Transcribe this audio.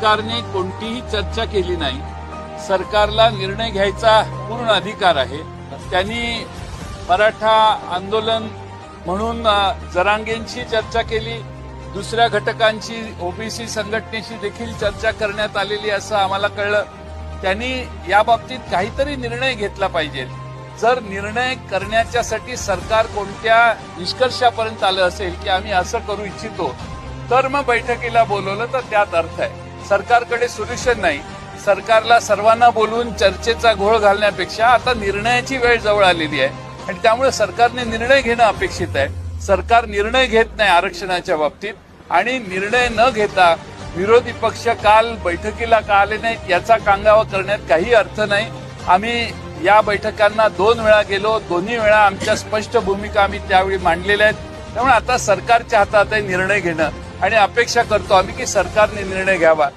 सरकारने कोणतीही चर्चा केली नाही. सरकारला निर्णय घ्यायचा पूर्ण अधिकार आहे. त्यांनी मराठा आंदोलन म्हणून जरांगेंची चर्चा केली, दुसऱ्या घटकांची ओबीसी संघटनेशी देखील चर्चा करण्यात आलेली असं आम्हाला कळलं. त्यांनी या बाबतीत काहीतरी निर्णय घेतला पाहिजे. जर निर्णय करण्याच्यासाठी सरकार कोणत्या निष्कर्षापर्यंत आलं असेल की आम्ही असं करू इच्छितो, तर मग बैठकीला बोलवलं तर त्यात अर्थ आहे. सरकारकडे सोल्युशन नाही. सरकारला सर्वांना बोलवून चर्चेचा घोळ घालण्यापेक्षा आता निर्णयाची वेळ जवळ आलेली आहे आणि त्यामुळे सरकारने निर्णय घेणं अपेक्षित आहे. सरकार निर्णय घेत नाही आरक्षणाच्या बाबतीत आणि निर्णय न घेता विरोधी पक्ष काल बैठकीला का आले नाहीत याचा कांगावा करण्यात काही अर्थ नाही. आम्ही या बैठकांना 2 वेळा गेलो, दोन्ही वेळा आमच्या स्पष्ट भूमिका आम्ही त्यावेळी मांडलेल्या आहेत. त्यामुळे आता सरकारच्या हातात आहे निर्णय घेणं आणि अपेक्षा करतो आम्ही की सरकारने निर्णय घ्यावा.